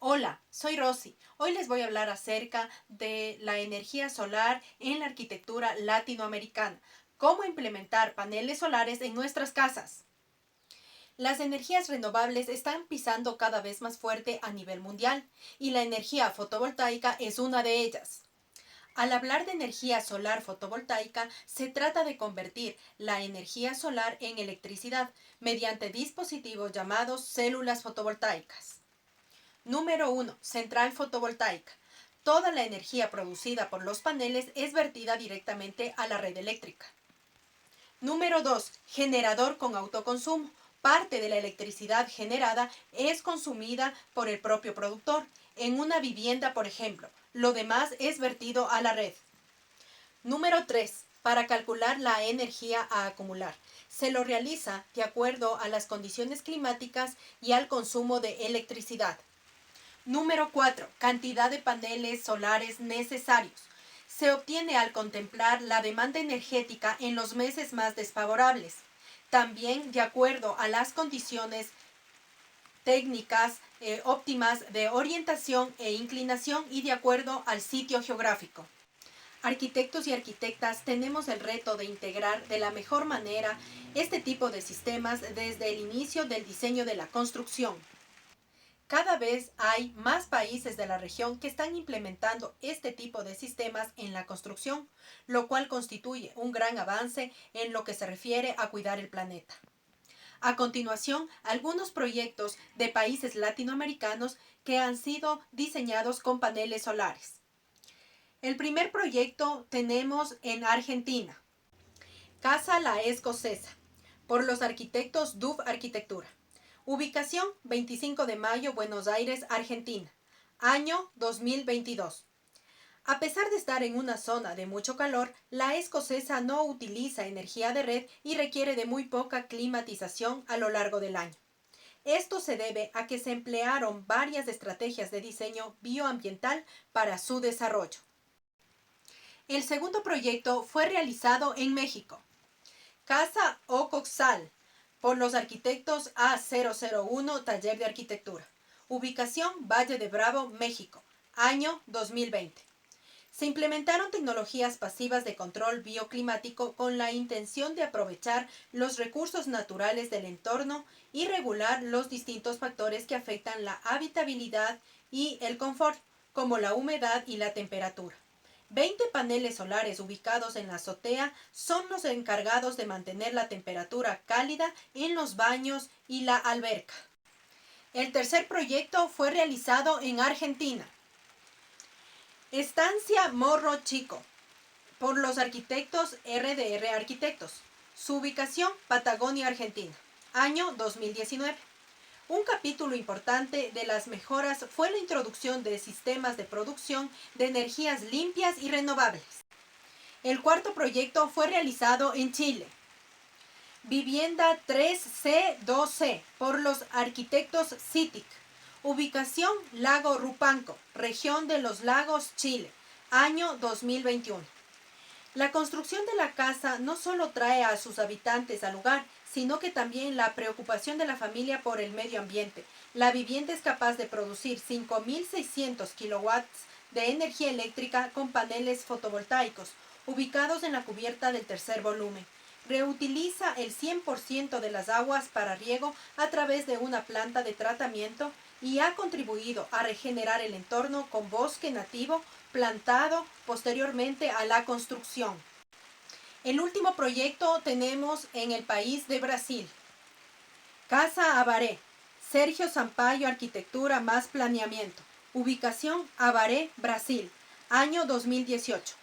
Hola, soy Rosy. Hoy les voy a hablar acerca de la energía solar en la arquitectura latinoamericana. Cómo implementar paneles solares en nuestras casas. Las energías renovables están pisando cada vez más fuerte a nivel mundial y la energía fotovoltaica es una de ellas. Al hablar de energía solar fotovoltaica, se trata de convertir la energía solar en electricidad mediante dispositivos llamados células fotovoltaicas. Número 1. Central fotovoltaica. Toda la energía producida por los paneles es vertida directamente a la red eléctrica. Número 2. Generador con autoconsumo. Parte de la electricidad generada es consumida por el propio productor, en una vivienda por ejemplo. Lo demás es vertido a la red. Número 3. Para calcular la energía a acumular. Se lo realiza de acuerdo a las condiciones climáticas y al consumo de electricidad. Número 4. Cantidad de paneles solares necesarios. Se obtiene al contemplar la demanda energética en los meses más desfavorables. También de acuerdo a las condiciones técnicas óptimas de orientación e inclinación y de acuerdo al sitio geográfico. Arquitectos y arquitectas tenemos el reto de integrar de la mejor manera este tipo de sistemas desde el inicio del diseño de la construcción. Cada vez hay más países de la región que están implementando este tipo de sistemas en la construcción, lo cual constituye un gran avance en lo que se refiere a cuidar el planeta. A continuación, algunos proyectos de países latinoamericanos que han sido diseñados con paneles solares. El primer proyecto tenemos en Argentina, Casa La Escocesa, por los arquitectos DUF Arquitectura. Ubicación 25 de mayo, Buenos Aires, Argentina. Año 2022. A pesar de estar en una zona de mucho calor, la escocesa no utiliza energía de red y requiere de muy poca climatización a lo largo del año. Esto se debe a que se emplearon varias estrategias de diseño bioambiental para su desarrollo. El segundo proyecto fue realizado en México. Casa Ocoxal, por los arquitectos A001 Taller de Arquitectura. Ubicación Valle de Bravo, México. Año 2020. Se implementaron tecnologías pasivas de control bioclimático con la intención de aprovechar los recursos naturales del entorno y regular los distintos factores que afectan la habitabilidad y el confort, como la humedad y la temperatura. 20 paneles solares ubicados en la azotea son los encargados de mantener la temperatura cálida en los baños y la alberca. El tercer proyecto fue realizado en Argentina. Estancia Morro Chico, por los arquitectos RDR Arquitectos. Su ubicación, Patagonia, Argentina. Año 2019. Un capítulo importante de las mejoras fue la introducción de sistemas de producción de energías limpias y renovables. El cuarto proyecto fue realizado en Chile. Vivienda 3C2C por los arquitectos CITIC. Ubicación Lago Rupanco, región de los Lagos, Chile. Año 2021. La construcción de la casa no solo trae a sus habitantes al lugar, sino que también la preocupación de la familia por el medio ambiente. La vivienda es capaz de producir 5.600 kilowatts de energía eléctrica con paneles fotovoltaicos, ubicados en la cubierta del tercer volumen. Reutiliza el 100% de las aguas para riego a través de una planta de tratamiento y ha contribuido a regenerar el entorno con bosque nativo plantado posteriormente a la construcción. El último proyecto tenemos en el país de Brasil. Casa Avaré, Sergio Sampaio Arquitectura más Planeamiento. Ubicación Avaré, Brasil. Año 2018.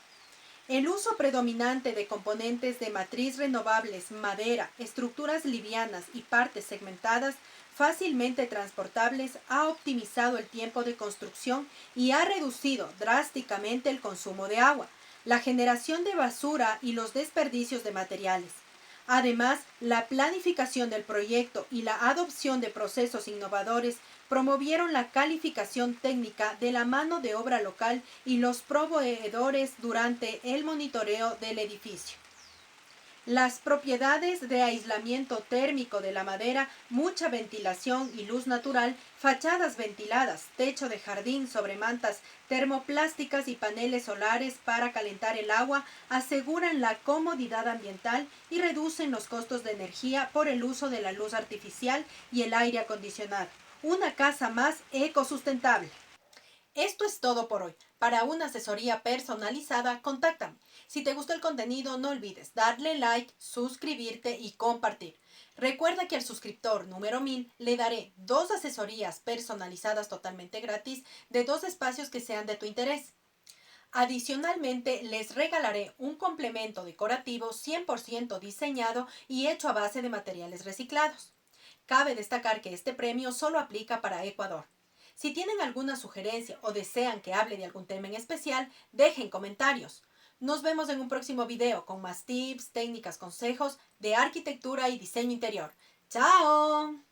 El uso predominante de componentes de matriz renovables, madera, estructuras livianas y partes segmentadas fácilmente transportables ha optimizado el tiempo de construcción y ha reducido drásticamente el consumo de agua, la generación de basura y los desperdicios de materiales. Además, la planificación del proyecto y la adopción de procesos innovadores promovieron la calificación técnica de la mano de obra local y los proveedores durante el monitoreo del edificio. Las propiedades de aislamiento térmico de la madera, mucha ventilación y luz natural, fachadas ventiladas, techo de jardín sobre mantas termoplásticas y paneles solares para calentar el agua aseguran la comodidad ambiental y reducen los costos de energía por el uso de la luz artificial y el aire acondicionado. Una casa más ecosustentable. Esto es todo por hoy. Para una asesoría personalizada, contáctame. Si te gustó el contenido, no olvides darle like, suscribirte y compartir. Recuerda que al suscriptor número 1000 le daré 2 asesorías personalizadas totalmente gratis de 2 espacios que sean de tu interés. Adicionalmente, les regalaré un complemento decorativo 100% diseñado y hecho a base de materiales reciclados. Cabe destacar que este premio solo aplica para Ecuador. Si tienen alguna sugerencia o desean que hable de algún tema en especial, dejen comentarios. Nos vemos en un próximo video con más tips, técnicas, consejos de arquitectura y diseño interior. ¡Chao!